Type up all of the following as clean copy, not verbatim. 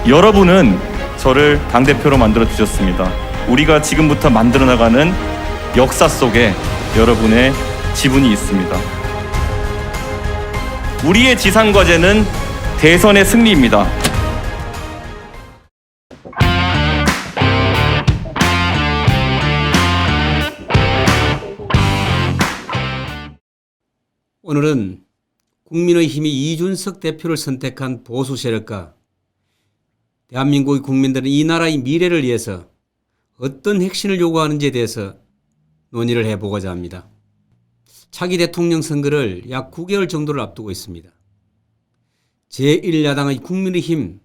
여러분은 저를 당대표로 만들어 주셨습니다. 우리가 지금부터 만들어 나가는 역사 속에 여러분의 지분이 있습니다. 우리의 지상 과제는 대선의 승리입니다. 오늘은 국민의힘이 이준석 대표를 선택한 보수 세력과 대한민국의 국민들은 이 나라의 미래를 위해서 어떤 핵심을 요구하는지에 대해서 논의를 해보고자 합니다. 차기 대통령 선거를 약 9개월 정도를 앞두고 있습니다. 제1야당의 국민의힘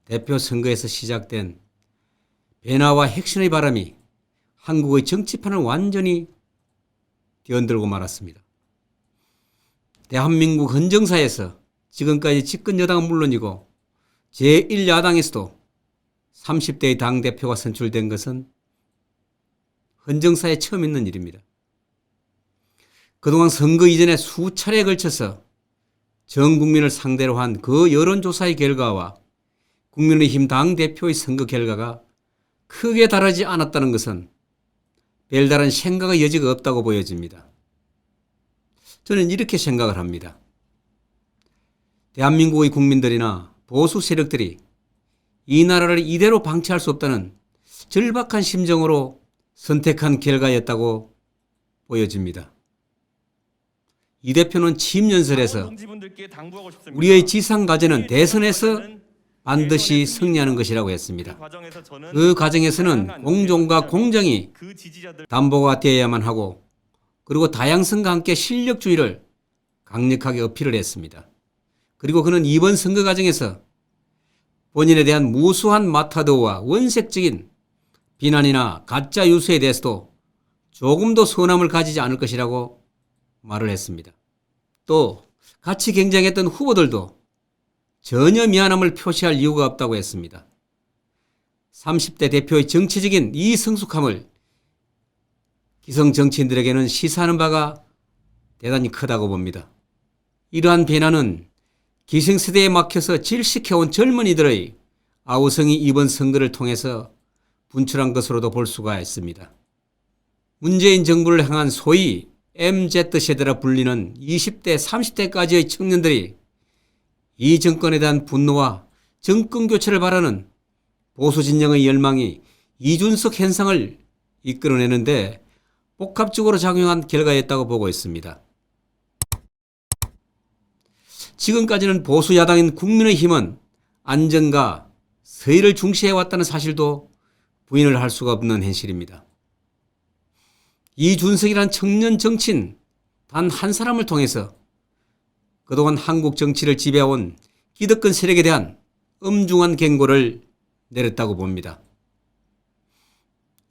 대표 선거에서 시작된 변화와 혁신의 바람이 한국의 정치판을 완전히 뒤흔들고 말았습니다. 대한민국 헌정사에서 지금까지 집권 여당은 물론이고 제1야당에서도 30대의 당대표가 선출된 것은 헌정사에 처음 있는 일입니다. 그동안 선거 이전에 수차례에 걸쳐서 전 국민을 상대로 한 그 여론조사의 결과와 국민의힘 당대표의 선거 결과가 크게 다르지 않았다는 것은 별다른 생각의 여지가 없다고 보여집니다. 저는 이렇게 생각을 합니다. 대한민국의 국민들이나 보수 세력들이 이 나라를 이대로 방치할 수 없다는 절박한 심정으로 선택한 결과였다고 보여집니다. 이 대표는 취임연설에서 우리의 지상과제는 대선에서 반드시 승리하는 것이라고 했습니다. 그 과정에서는 공정과 공정이 담보가 되어야만 하고 그리고 다양성과 함께 실력주의를 강력하게 어필을 했습니다. 그리고 그는 이번 선거 과정에서 본인에 대한 무수한 마타도와 원색적인 비난이나 가짜 유수에 대해서도 조금도 서운함을 가지지 않을 것이라고 말을 했습니다. 또 같이 경쟁했던 후보들도 전혀 미안함을 표시할 이유가 없다고 했습니다. 30대 대표의 정치적인 이 성숙함을 기성 정치인들에게는 시사하는 바가 대단히 크다고 봅니다. 이러한 변화는 기성세대에 막혀서 질식해온 젊은이들의 아우성이 이번 선거를 통해서 분출한 것으로도 볼 수가 있습니다. 문재인 정부를 향한 소위 MZ세대라 불리는 20대, 30대까지의 청년들이 이 정권에 대한 분노와 정권 교체를 바라는 보수 진영의 열망이 이준석 현상을 이끌어내는데 복합적으로 작용한 결과였다고 보고 있습니다. 지금까지는 보수 야당인 국민의힘은 안정과 서의를 중시해왔다는 사실도 부인을 할 수가 없는 현실입니다. 이준석이란 청년 정치인 단 한 사람을 통해서 그동안 한국 정치를 지배해온 기득권 세력에 대한 엄중한 경고를 내렸다고 봅니다.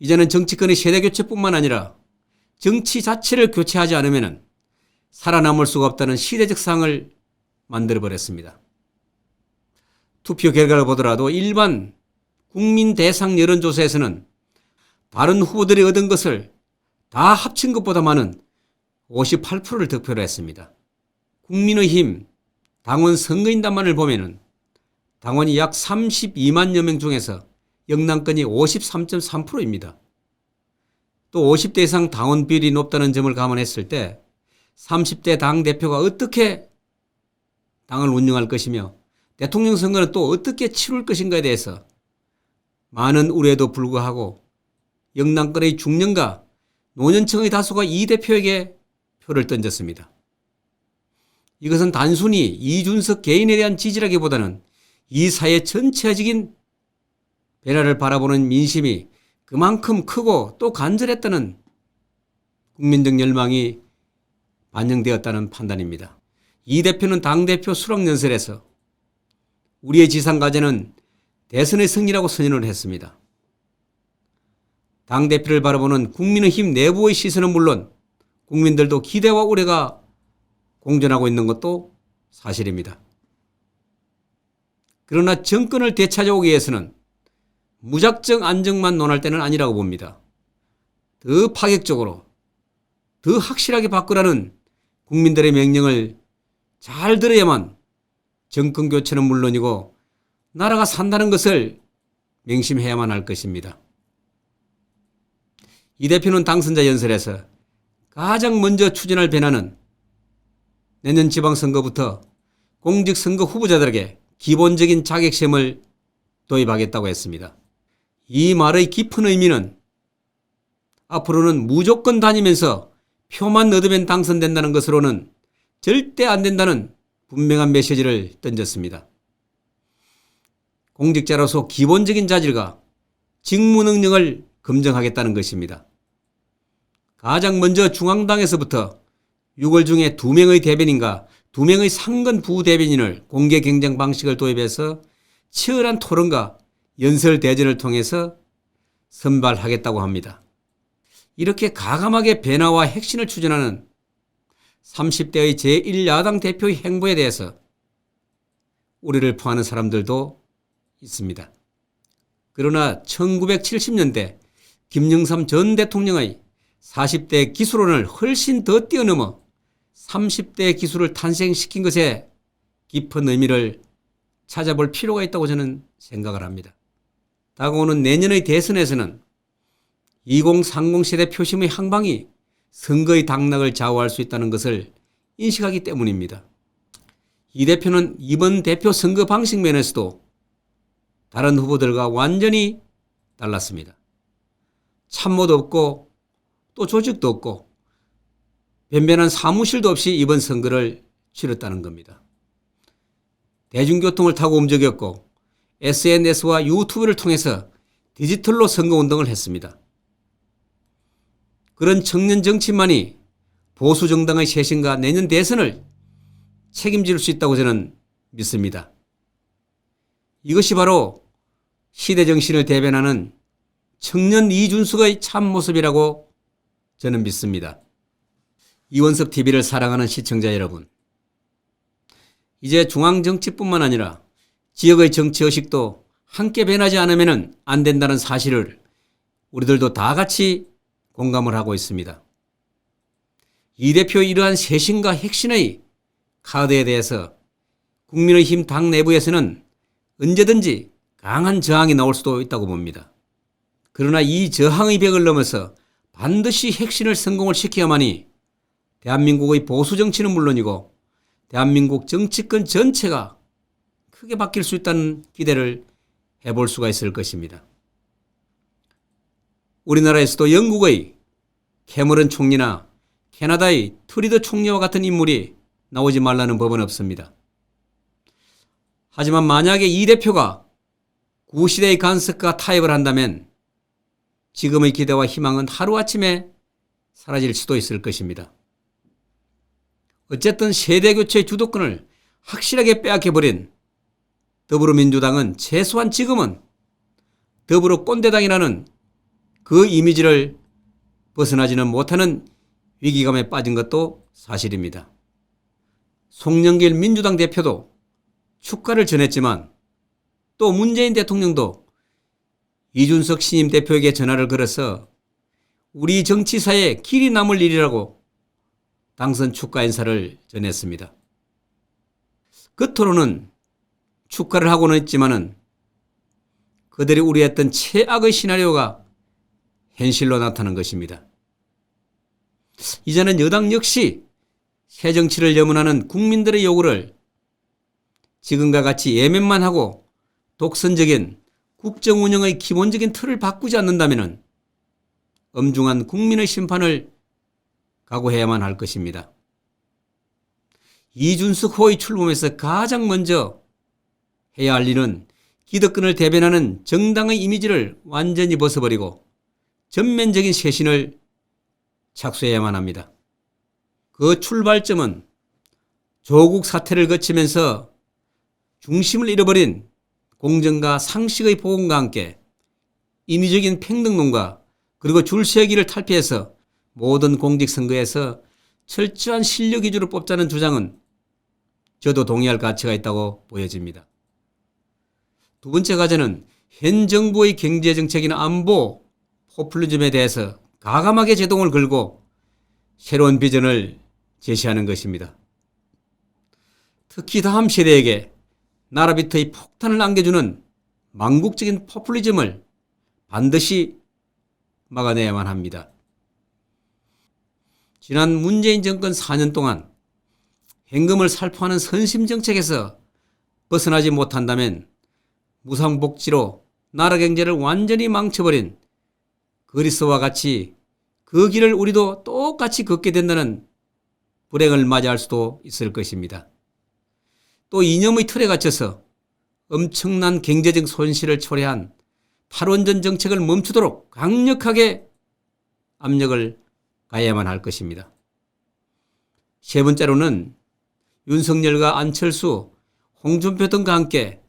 이제는 정치권의 세대교체뿐만 아니라 정치 자체를 교체하지 않으면 살아남을 수가 없다는 시대적 상을 만들어버렸습니다. 투표 결과를 보더라도 일반 국민 대상 여론조사에서는 다른 후보들이 얻은 것을 다 합친 것보다 많은 58%를 득표를 했습니다. 국민의힘 당원 선거인단만을 보면 당원이 약 32만여 명 중에서 영남권이 53.3%입니다. 또 50대 이상 당원 비율이 높다는 점을 감안했을 때 30대 당대표가 어떻게 당을 운영할 것이며 대통령 선거는 또 어떻게 치룰 것인가에 대해서 많은 우려에도 불구하고 영남권의 중년과 노년층의 다수가 이 대표에게 표를 던졌습니다. 이것은 단순히 이준석 개인에 대한 지지라기보다는 이 사회 전체적인 변화를 바라보는 민심이 그만큼 크고 또 간절했다는 국민적 열망이 반영되었다는 판단입니다. 이 대표는 당대표 수락연설에서 우리의 지상과제는 대선의 승리라고 선언을 했습니다. 당대표를 바라보는 국민의힘 내부의 시선은 물론 국민들도 기대와 우려가 공존하고 있는 것도 사실입니다. 그러나 정권을 되찾아오기 위해서는 무작정 안정만 논할 때는 아니라고 봅니다. 더 파격적으로, 더 확실하게 바꾸라는 국민들의 명령을 잘 들어야만 정권 교체는 물론이고 나라가 산다는 것을 명심해야만 할 것입니다. 이 대표는 당선자 연설에서 가장 먼저 추진할 변화는 내년 지방선거부터 공직선거 후보자들에게 기본적인 자격시험을 도입하겠다고 했습니다. 이 말의 깊은 의미는 앞으로는 무조건 다니면서 표만 얻으면 당선된다는 것으로는 절대 안 된다는 분명한 메시지를 던졌습니다. 공직자로서 기본적인 자질과 직무 능력을 검증하겠다는 것입니다. 가장 먼저 중앙당에서부터 6월 중에 2명의 대변인과 2명의 상근 부대변인을 공개 경쟁 방식을 도입해서 치열한 토론과 연설 대전을 통해서 선발하겠다고 합니다. 이렇게 가감하게 변화와 혁신을 추진하는 30대의 제1야당 대표의 행보에 대해서 우리를 포하는 사람들도 있습니다. 그러나 1970년대 김영삼 전 대통령의 40대 기술론을 훨씬 더 뛰어넘어 30대 기술을 탄생시킨 것에 깊은 의미를 찾아볼 필요가 있다고 저는 생각을 합니다. 다가오는 내년의 대선에서는 2030 세대 표심의 향방이 선거의 당락을 좌우할 수 있다는 것을 인식하기 때문입니다. 이 대표는 이번 대표 선거 방식 면에서도 다른 후보들과 완전히 달랐습니다. 참모도 없고 또 조직도 없고 변변한 사무실도 없이 이번 선거를 치렀다는 겁니다. 대중교통을 타고 움직였고 SNS와 유튜브를 통해서 디지털로 선거운동을 했습니다. 그런 청년 정치만이 보수정당의 쇄신과 내년 대선을 책임질 수 있다고 저는 믿습니다. 이것이 바로 시대정신을 대변하는 청년 이준석의 참모습이라고 저는 믿습니다. 이원섭 TV를 사랑하는 시청자 여러분, 이제 중앙정치뿐만 아니라 지역의 정치의식도 함께 변하지 않으면 안 된다는 사실을 우리들도 다 같이 공감을 하고 있습니다. 이 대표의 이러한 쇄신과 혁신의 카드에 대해서 국민의힘 당 내부에서는 언제든지 강한 저항이 나올 수도 있다고 봅니다. 그러나 이 저항의 벽을 넘어서 반드시 혁신을 성공을 시켜야만이 대한민국의 보수 정치는 물론이고 대한민국 정치권 전체가 크게 바뀔 수 있다는 기대를 해볼 수가 있을 것입니다. 우리나라에서도 영국의 캐머런 총리나 캐나다의 트리더 총리와 같은 인물이 나오지 말라는 법은 없습니다. 하지만 만약에 이 대표가 구시대의 간섭과 타협을 한다면 지금의 기대와 희망은 하루아침에 사라질 수도 있을 것입니다. 어쨌든 세대교체의 주도권을 확실하게 빼앗겨버린 더불어민주당은 최소한 지금은 더불어 꼰대당이라는 그 이미지를 벗어나지는 못하는 위기감에 빠진 것도 사실입니다. 송영길 민주당 대표도 축가를 전했지만 또 문재인 대통령도 이준석 신임 대표에게 전화를 걸어서 우리 정치사에 길이 남을 일이라고 당선 축가 인사를 전했습니다. 겉으로는 축가를 하고는 있지만은 그들이 우려했던 최악의 시나리오가 현실로 나타난 것입니다. 이제는 여당 역시 새 정치를 염원하는 국민들의 요구를 지금과 같이 예면만 하고 독선적인 국정 운영의 기본적인 틀을 바꾸지 않는다면 엄중한 국민의 심판을 각오해야만 할 것입니다. 이준석 후보의 출범에서 가장 먼저 해야 할 일은 기득권을 대변하는 정당의 이미지를 완전히 벗어버리고 전면적인 쇄신을 착수해야만 합니다. 그 출발점은 조국 사태를 거치면서 중심을 잃어버린 공정과 상식의 복원과 함께 인위적인 평등론과 그리고 줄세기를 탈피해서 모든 공직선거에서 철저한 실력 위주로 뽑자는 주장은 저도 동의할 가치가 있다고 보여집니다. 두 번째 과제는 현 정부의 경제정책이나 안보, 포퓰리즘에 대해서 가감하게 제동을 걸고 새로운 비전을 제시하는 것입니다. 특히 다음 세대에게 나라부터의 폭탄을 안겨주는 망국적인 포퓰리즘을 반드시 막아내야만 합니다. 지난 문재인 정권 4년 동안 현금을 살포하는 선심정책에서 벗어나지 못한다면 무상복지로 나라 경제를 완전히 망쳐버린 그리스와 같이 그 길을 우리도 똑같이 걷게 된다는 불행을 맞이할 수도 있을 것입니다. 또 이념의 틀에 갇혀서 엄청난 경제적 손실을 초래한 탈원전 정책을 멈추도록 강력하게 압력을 가해야만 할 것입니다. 세 번째로는 윤석열과 안철수, 홍준표 등과 함께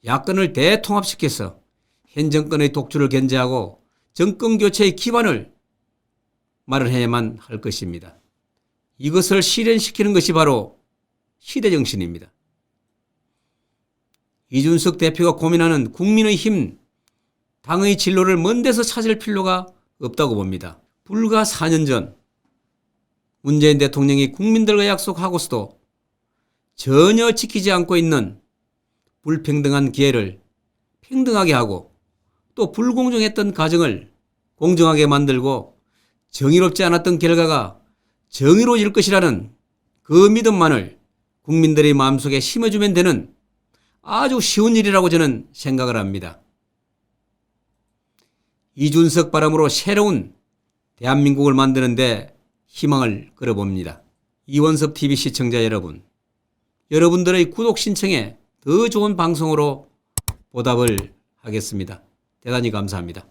야권을 대통합시켜서 현 정권의 독주를 견제하고 정권교체의 기반을 마련해야만 할 것입니다. 이것을 실현시키는 것이 바로 시대정신입니다. 이준석 대표가 고민하는 국민의 힘, 당의 진로를 먼 데서 찾을 필요가 없다고 봅니다. 불과 4년 전 문재인 대통령이 국민들과 약속하고서도 전혀 지키지 않고 있는 불평등한 기회를 평등하게 하고 또 불공정했던 과정을 공정하게 만들고 정의롭지 않았던 결과가 정의로워질 것이라는 그 믿음만을 국민들의 마음속에 심어주면 되는 아주 쉬운 일이라고 저는 생각을 합니다. 이준석 바람으로 새로운 대한민국을 만드는데 희망을 걸어봅니다. 이원섭 TV 시청자 여러분, 여러분들의 구독 신청에 더 좋은 방송으로 보답을 하겠습니다. 대단히 감사합니다.